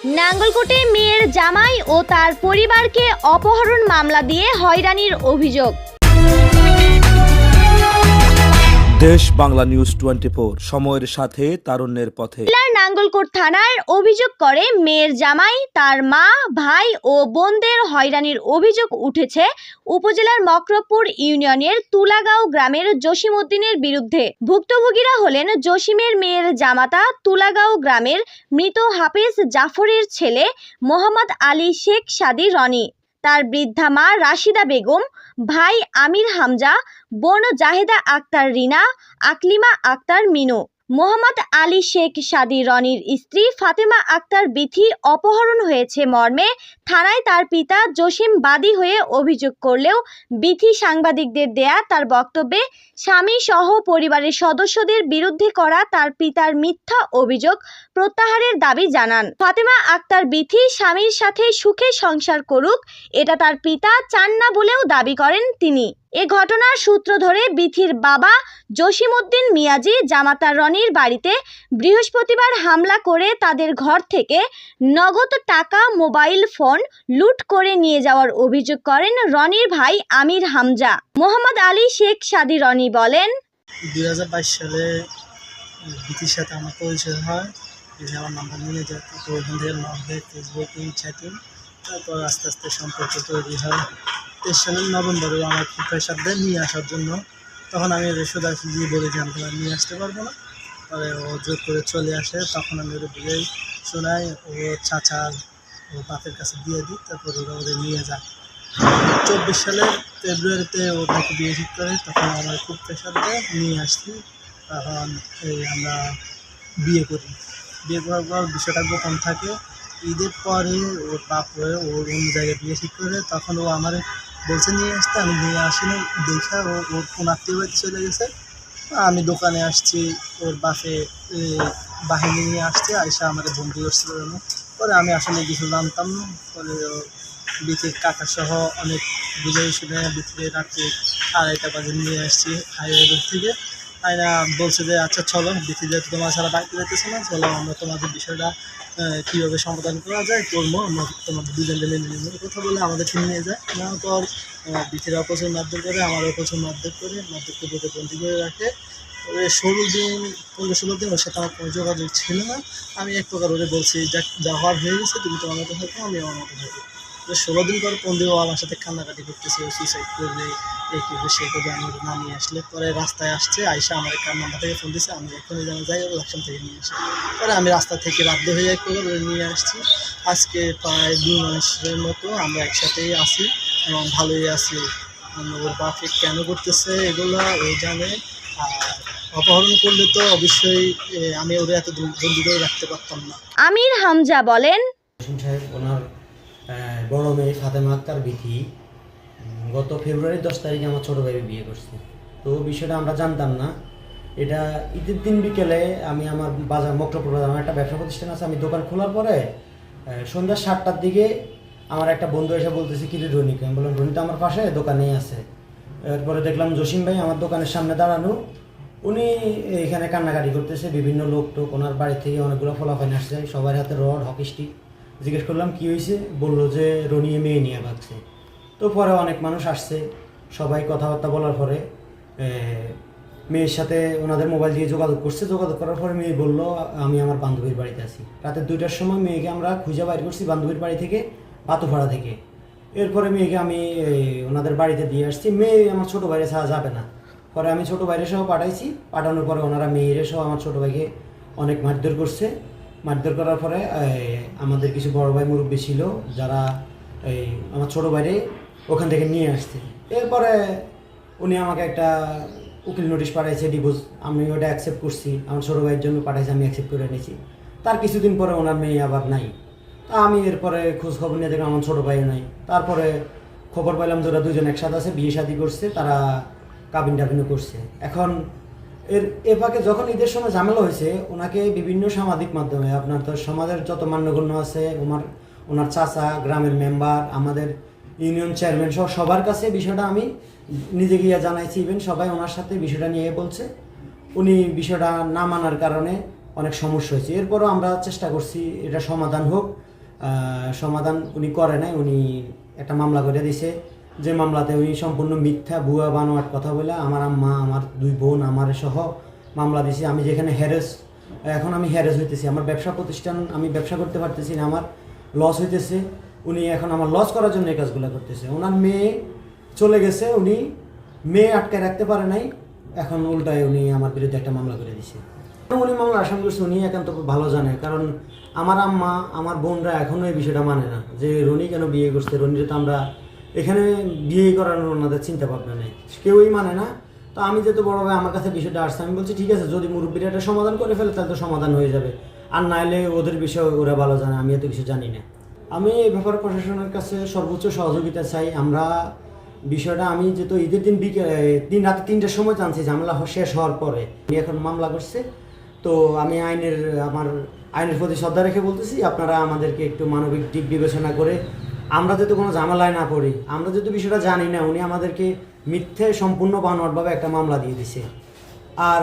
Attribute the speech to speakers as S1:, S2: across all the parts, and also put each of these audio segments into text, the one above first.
S1: নাঙ্গলকোটে মেয়ের জামাই ও তার পরিবারকে অপহরণ মামলা দিয়ে হয়রানির অভিযোগ।
S2: দেশ বাংলা নিউজ 24 সময়ের সাথে তারুণ্যের পথে।
S1: জেলার নাঙ্গলকোট থানার অভিযোগ করে মেয়ের জামাই, তার মা, ভাই ও বোনদের হয়রানির অভিযোগ উঠেছে উপজেলার মকরবপুর ইউনিয়নের তুলাগাঁও গ্রামের জসিম উদ্দিনের বিরুদ্ধে। ভুক্তভোগীরা হলেন জসিমের মেয়ের জামাতা তুলাগাঁও গ্রামের মৃত হাফেজ জাফরের ছেলে মোহাম্মদ আলী শেখ সাদি রনি, তার বৃদ্ধা মা রাশিদা বেগম, ভাই আমির হামজা, বোন জাহেদা আক্তার রিনা, আকলিমা আক্তার মিনু। মোহাম্মদ আলী শেখ সাদি রনির স্ত্রী ফাতেমা আক্তার বিথি অপহরণ হয়েছে মর্মে থানায় তার পিতা জসিম বাদী হয়ে অভিযোগ করলেও বিথি সাংবাদিকদের দেয়া তার বক্তব্যে স্বামী সহ পরিবারের সদস্যদের বিরুদ্ধে করা তার পিতার মিথ্যা অভিযোগ প্রত্যাহারের দাবি জানান। ফাতেমা আক্তার বিথি স্বামীর সাথে সুখে সংসার করুক, এটা তার পিতা চান না বলেও দাবি করেন তিনি। এ ঘটনার সূত্র ধরে বিথির বাবা জসিম উদ্দিন মিয়াজি জামাতা রনির বাড়িতে বৃহস্পতিবার হামলা করে তাদের ঘর থেকে নগদ টাকা, মোবাইল ফোন লুট করে নিয়ে যাওয়ার অভিযোগ করেন রনির ভাই আমির হামজা। মোহাম্মদ আলী শেখ সাদি রনি বলেন,
S3: 2022 সালে বিথির সাথে আমার পরিচয় হয়। আমার নাম্বার নিয়ে যায়, তো ওইখান থেকে নর্ভে ফেসবুকে চ্যাটিং, তারপর আস্তে আস্তে সম্পর্ক তৈরি হয়। 23 সালের নভেম্বরে আমার খুব প্রেশার দেয় নিয়ে আসার জন্য। তখন আমি সোজাসুজি বলে যে আমি নিয়ে আসতে পারবো না, পরে ও জোর করে চলে আসে। তখন আমি ওদের বুঝেই শোনাই, ও চাচার ও বাপের কাছে দিয়ে দিই, তারপর ওরা ওদের নিয়ে যায়। 24 সালের ফেব্রুয়ারিতে ও তাকে বিয়ে ঠিক করে, তখন আমার খুব প্রেশার দেয় নিয়ে আসছি। তখন আমরা বিয়ে করি। বিয়ে করার পর বিষয়টা গোপন থাকে। ঈদের পরে ওর বাপ হয়ে ওর অন্য জায়গায় বিয়ে ঠিক করে, তখন ও আমার বলছে নিয়ে আসতে, আমি নিয়ে আসিনি। দেখা ওর কোন আত্মীয় বাড়িতে চলে গেছে। আমি দোকানে আসছি, ওর বাপে বাহিনী নিয়ে আসছে, আইসা আমাদের বন্ধু করছিল। পরে আমি আসলে কিছু জানতাম না। পরে বিথির কাকা সহ অনেক বুঝাই শুনে বিথিকে রাত্রে 2:30 বাজে নিয়ে আসছি হাইওয়ে থেকে। আয়না বলছে যে আচ্ছা চলো, বিথি যেহেতু তোমার ছাড়া বাড়িতে যেতেছে না, চলো আমরা তোমাদের বিষয়টা কীভাবে সমাধান করা যায় করবো, আমরা তোমাদের দুজনকে মেনে নেব। কথা বলে আমাদেরকে নিয়ে যায়। নেওয়ার পর বিথিরাও প্রচুর মারধর করে, আমারও প্রচুর মারধর করে, মারধরকে বোধে বন্দি করে রাখে। 15-16 দিন ওর সাথে আমার কোনো যোগাযোগ ছিল না। আমি এক প্রকার ওরে বলছি যা হওয়ার হয়ে গেছে, তুমি তোমার মতো থাকো, আমি আমার মতো থাকো। 16 দিন পর 15 আমার সাথে কান্নাকাটি করতেছে, ও সুইসাইড করবে, এই করবে সেই করবে। আমি ওটা নামিয়ে আসলে পরে রাস্তায় আসছে, আইসা আমার নাম্বার থেকে ফোন দিচ্ছে, আমি এখনই যেন যাই ওর লাকসাম থেকে নিয়ে আসি। পরে আমি রাস্তা থেকে বাধ্য হয়ে এক প্রকার ওরে নিয়ে আসছি। আজকে প্রায় 2 মাসের মতো আমরা একসাথেই আছি এবং ভালোই আছি। ওর বাপে কেন করতেছে এগুলো ও জানে। আর অপহরণ করলে তো অবশ্যই আমি ওরে এত বন্দি করে রাখতে পারতাম না।
S1: আমির হামজা বলেন,
S4: সাহেব ওনার বড় মেয়ে ফাতেমা আক্তার বিথি গত ফেব্রুয়ারির 10 তারিখে আমার ছোটো ভাই বিয়ে করছে। তো বিষয়টা আমরা জানতাম না। এটা ঈদের দিন বিকেলে আমি আমার বাজার মকরবপুর বাজার আমার একটা ব্যবসা প্রতিষ্ঠান আছে, আমি দোকান খোলার পরে সন্ধ্যা 7টার দিকে আমার একটা বন্ধু এসে বলতেছে কি রে রনিকে, আমি বললাম রনি তো আমার পাশে দোকানেই আছে। এরপরে দেখলাম জসিম ভাই আমার দোকানের সামনে দাঁড়ানো, উনি এখানে কান্নাকাটি করতেছে। বিভিন্ন লোক টোক ওনার বাড়ি থেকে অনেকগুলো ফলাফল আসছে, সবার হাতে রড, হকি স্টিক। জিজ্ঞেস করলাম কী হয়েছে, বললো যে রনি মেয়ে নিয়ে ভাগছে। তো পরে অনেক মানুষ আসছে, সবাই কথাবার্তা বলার পরে মেয়ের সাথে ওনাদের মোবাইল দিয়ে যোগাযোগ করছে। যোগাযোগ করার পরে মেয়ে বললো আমি আমার বান্ধবীর বাড়িতে আছি। রাতে 2টার সময় মেয়েকে আমরা খুঁজে বাইর করছি বান্ধবীর বাড়ি থেকে, বাতুপাড়া থেকে। এরপরে মেয়েকে আমি ওনাদের বাড়িতে দিয়ে আসছি। মেয়ে আমার ছোটো বাইরে ছাড়া যাবে না। পরে আমি ছোটো ভাইয়ের সহ পাঠাইছি। পাঠানোর পরে ওনারা মেয়ের সহ আমার ছোটো ভাইকে অনেক মারধর করছে। মারধর করার পরে আমাদের কিছু বড় ভাই মুরব্বী ছিল যারা আমার ছোটো ভাইরে ওখান থেকে নিয়ে আসছে। এরপরে উনি আমাকে একটা উকিল নোটিশ পাঠাইছে ডিভোর্স, আমি ওটা অ্যাকসেপ্ট করছি। আমার ছোটো ভাইয়ের জন্য পাঠাইছে, আমি অ্যাকসেপ্ট করে নিয়েছি। তার কিছুদিন পরে ওনার মেয়ে আবার নাই। তা আমি এরপরে খোঁজ খবর নিয়ে দেখলাম আমার ছোটো ভাইও নাই। তারপরে খবর পাইলাম যে ওরা দুজন একসাথে আছে, বিয়ে শাদী করছে, তারা কাবিন টাবিনও করছে। এখন এর ফাঁকে যখন ঈদের সময় ঝামেলা হয়েছে, ওনাকে বিভিন্ন সামাজিক মাধ্যমে আপনার তো সমাজের যত মান্যগণ্য আছে, ওনার চাচা, গ্রামের মেম্বার, আমাদের ইউনিয়ন চেয়ারম্যান সহ সবার কাছে বিষয়টা আমি নিজে গিয়ে জানাইছি। ইভেন সবাই ওনার সাথে বিষয়টা নিয়ে বলছে। উনি বিষয়টা না মানার কারণে অনেক সমস্যা হয়েছে। এরপরও আমরা চেষ্টা করছি এটা সমাধান হোক। সমাধান উনি করে নাই। উনি একটা মামলা করে দিছে, যে মামলাতে উনি সম্পূর্ণ মিথ্যা ভুয়া বানোয়াট কথা বলে আমার আম্মা, আমার 2 বোন, আমার সহ মামলা দিছি। আমি যেখানে এখন আমি হ্যারেস হইতেছি, আমার ব্যবসা প্রতিষ্ঠান, আমি ব্যবসা করতে পারতেছি না, আমার লস হইতেছে। উনি এখন আমার লস করার জন্য এই কাজগুলো করতেছে। ওনার মেয়ে চলে গেছে, উনি মেয়ে আটকায় রাখতে পারে নাই, এখন উল্টায় উনি আমার বিরুদ্ধে একটা মামলা করে দিছে। উনি মামলা আসামি করছে, উনি একান্ত ভালো জানে, কারণ আমার আম্মা, আমার বোনরা এখনও এই বিষয়টা মানে না যে রনি কেন বিয়ে করছে। রনির তো আমরা এখানে বিয়ে করানোর ওনাদের চিন্তা ভাবনা নেই, কেউই মানে না। তো আমি যেহেতু বড় ভাই, আমার কাছে বিষয়টা আসছে, আমি বলছি ঠিক আছে, যদি মুরব্বীরা এটা সমাধান করে ফেলে তাহলে তো সমাধান হয়ে যাবে, আর নাইলে ওদের বিষয় ওরা ভালো জানে, আমি এত কিছু জানি না। আমি এই ব্যাপারে প্রশাসনের কাছে সর্বোচ্চ সহযোগিতা চাই। আমরা বিষয়টা, আমি যেহেতু ঈদের দিন রাতে 3টার সময় জানছি ঝামেলা শেষ হওয়ার পরে, এখন মামলা করছে। তো আমি আমার আইনের প্রতি শ্রদ্ধা রেখে বলতেছি, আপনারা আমাদেরকে একটু মানবিক দিক বিবেচনা করে, আমরা যেহেতু কোনো ঝামেলায় না পড়ি, আমরা যেহেতু বিষয়টা জানি না, উনি আমাদেরকে মিথ্যে সম্পূর্ণ বানোয়াটভাবে একটা মামলা দিয়ে দিছে। আর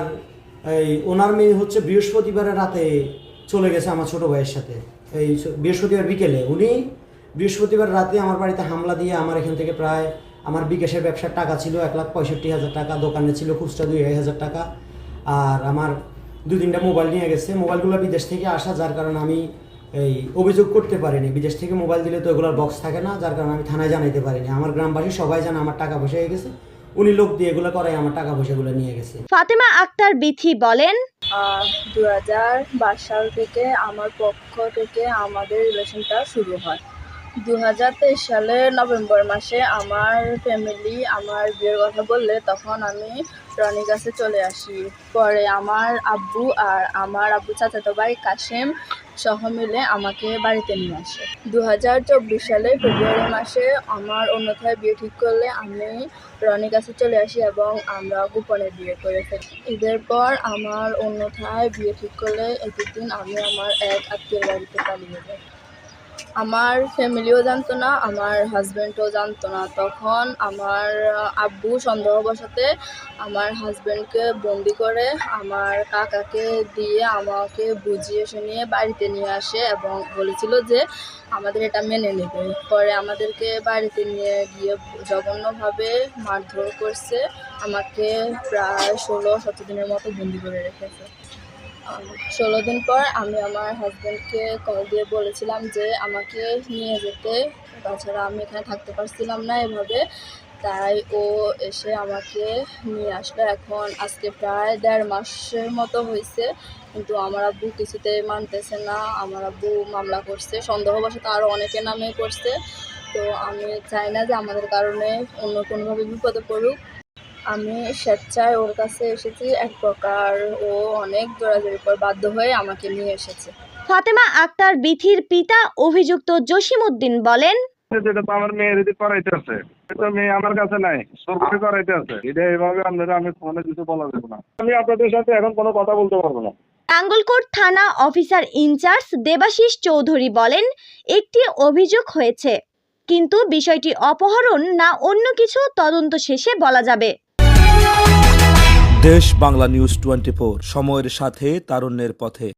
S4: এই ওনার মেয়ে হচ্ছে বৃহস্পতিবারের রাতে চলে গেছে আমার ছোটো ভাইয়ের সাথে, এই বৃহস্পতিবার বিকেলে। উনি বৃহস্পতিবার রাতে আমার বাড়িতে হামলা দিয়ে আমার এখান থেকে প্রায়, আমার বিকাশের ব্যবসার টাকা ছিল 1,65,000 টাকা, দোকানে ছিল খুচরা 2,000 টাকা, আর আমার 2-3টা মোবাইল নিয়ে গেছে। মোবাইলগুলো বিদেশ থেকে আসা, যার কারণে আমি এই অভিযোগ করতে পারিনি। বিদেশ থেকে মোবাইল দিলে তো এগুলোর বক্স থাকে না, যার কারণে আমি থানায় জানাইতে পারিনি। আমার গ্রামবাসী সবাই জানে আমার টাকা পয়সা হয়ে গেছে, উনি লোক দিয়ে এগুলো করাই আমার টাকা পয়সাগুলো নিয়ে গেছে।
S1: ফাতেমা আক্তার বিথি বলেন,
S5: 2022 সাল থেকে আমার পক্ষ থেকে আমাদের রিলেশনটা শুরু হয়। 2023 সালের নভেম্বর মাসে আমার ফ্যামিলি আমার বিয়ের কথা বললে তখন আমি রনির কাছে চলে আসি। পরে আমার আব্বু আর আমার আব্বু চাচাতো ভাই কাশেম সহ মিলে আমাকে বাড়িতে নিয়ে আসে। 2024 সালে ফেব্রুয়ারি মাসে আমার অন্যথায় বিয়ে ঠিক করলে আমি রনির কাছে চলে আসি এবং আমরা গোপনে বিয়ে করে ফেলি। ঈদের পর আমার অন্যথায় বিয়ে ঠিক করলে ঈদের দিন আমি আমার এক আত্মীয়ের বাড়িতে পালিয়ে যাই। আমার ফ্যামিলিও জানতো না, আমার হাজব্যান্ডও জানতো না। তখন আমার আব্বু সন্দেহবশতে আমার হাজব্যান্ডকে বন্দি করে আমার কাকাকে দিয়ে আমাকে বুঝিয়ে শুনিয়ে বাড়িতে নিয়ে আসে এবং বলেছিল যে আমাদের এটা মেনে নেবে। পরে আমাদেরকে বাড়িতে নিয়ে গিয়ে জঘন্যভাবে মারধর করছে, আমাকে প্রায় 16-17 দিনের মতো বন্দি করে রেখেছে। 16 দিন পর আমি আমার হাজব্যান্ডকে কল দিয়ে বলেছিলাম যে আমাকে নিয়ে যেতে, তাছাড়া আমি এখানে থাকতে পারছিলাম না এভাবে। তাই ও এসে আমাকে নিয়ে আসলো। এখন আজকে প্রায় 1.5 মাসের মতো হয়েছে, কিন্তু আমার আব্বু কিছুতেই মানতেছে না। আমার আব্বু মামলা করছে, সন্দেহবশত আরও অনেকের নামে করছে। তো আমি চাই না যে আমাদের কারণে অন্য কোনোভাবে বিপদে পড়ুক। আমি স্বেচ্ছায় ওর কাছে এসেছি, এক প্রকার ও অনেক জোরাজুরি করে বাধ্য হয়ে আমাকে নিয়ে এসেছে।
S1: ফাতেমা আক্তার বিথির পিতা অভিযুক্ত জসিমউদ্দিন বলেন,
S6: যেটা তো আমার মেয়ের দিকে করাইতে আছে, এটা মেয়ে আমার কাছে নাই, সরকারি করাইতে আছে। এটা এইভাবে আপনারা আমি ফোনে কিছু বলা যাবে না। আমি আপনাদের সাথে এখন কোনো কথা বলতে পারবো না।
S1: নাঙ্গলকোট থানা অফিসার ইনচার্জ দেবাশিস চৌধুরী বলেন, একটি অভিযোগ হয়েছে, কিন্তু বিষয়টি অপহরণ না অন্য কিছু তদন্ত শেষে বলা যাবে।
S2: দেশ বাংলা নিউজ 24, সময়ের সাথে তারুণ্যের পথে।